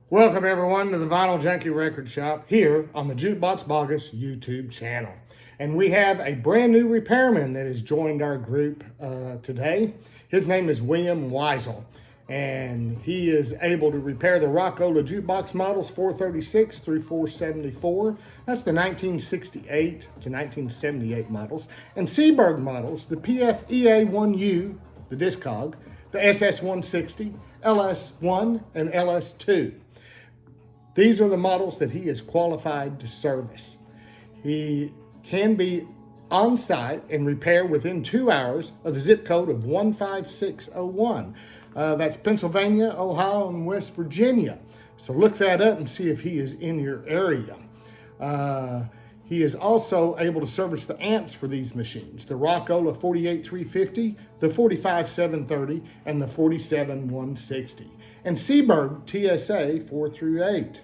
Welcome everyone to the Vinyl Junkie Record Shop here on the JukeBoxBaugus YouTube channel. And we have a brand new repairman that has joined our group today. His name is William Weisel, and he is able to repair the Rockola jukebox models 436 through 474. That's the 1968 to 1978 models. And Seeburg models, the PFEA1U, the Discog, the SS160, LS1, and LS2. These are the models that he is qualified to service. He can be on site and repair within 2 hours of the zip code of 15601. That's Pennsylvania, Ohio, and West Virginia. So look that up and see if he is in your area. He is also able to service the amps for these machines, the Rockola 48350, the 45730, and the 47160. And Seeburg TSA 4 through 8.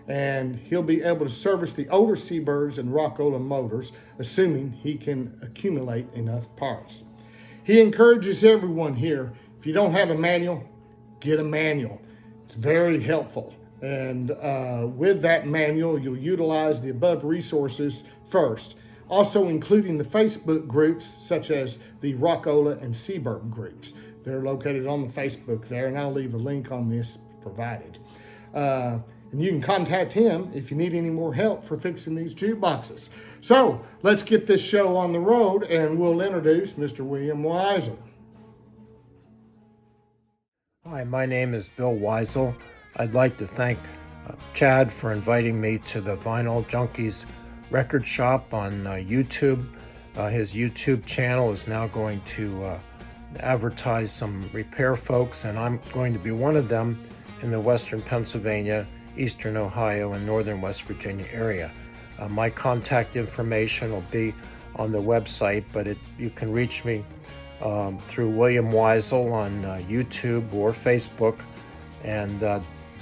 And he'll be able to service the older Seeburgs and Rockola motors, assuming he can accumulate enough parts. He encourages everyone here, if you don't have a manual, get a manual. It's very helpful. And with that manual, you'll utilize the above resources first, also including the Facebook groups such as the Rockola and Seeburg groups. They're located on the Facebook there, and I'll leave a link on this provided. And you can contact him if you need any more help for fixing these jukeboxes. So let's get this show on the road, and we'll introduce Mr. William Weisel. Hi, my name is Bill Weisel. I'd like to thank Chad for inviting me to the Vinyl Junkies record shop on YouTube. His YouTube channel is now going to advertise some repair folks, and I'm going to be one of them in the Western Pennsylvania, Eastern Ohio, and Northern West Virginia area. My contact information will be on the website, but you can reach me through William Weisel on YouTube or Facebook, and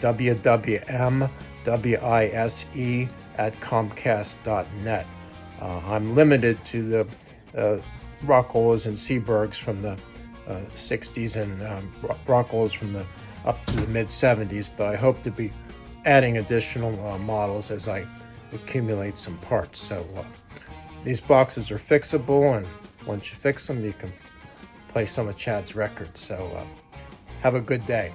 www.wise@comcast.net. I'm limited to the Rockolas and Seeburgs from the 60s and Rockolas from the up to the mid-70s, but I hope to be adding additional models as I accumulate some parts. So these boxes are fixable, and once you fix them, you can play some of Chad's records. So have a good day.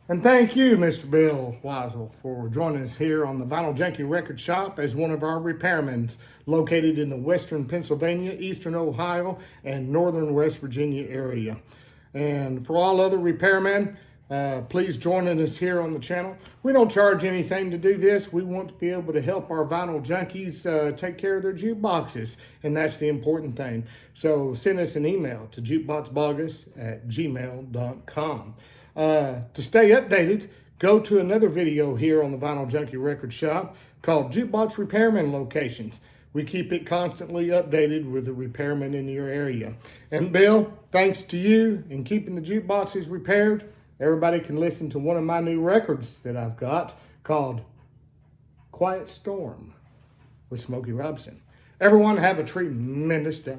And thank you, Mr. Bill Weisel, for joining us here on the Vinyl Junkie Record Shop as one of our repairmen located in the Western Pennsylvania, Eastern Ohio, and Northern West Virginia area. And for all other repairmen, please join us here on the channel. We don't charge anything to do this. We want to be able to help our vinyl junkies take care of their jukeboxes, and that's the important thing. So send us an email to jukeboxbaugus@gmail.com. To stay updated, go to another video here on the Vinyl Junkie Record Shop called Jukebox Repairman Locations. We keep it constantly updated with the repairmen in your area. And Bill, thanks to you in keeping the jukeboxes repaired, everybody can listen to one of my new records that I've got called Quiet Storm with Smokey Robinson. Everyone have a tremendous day.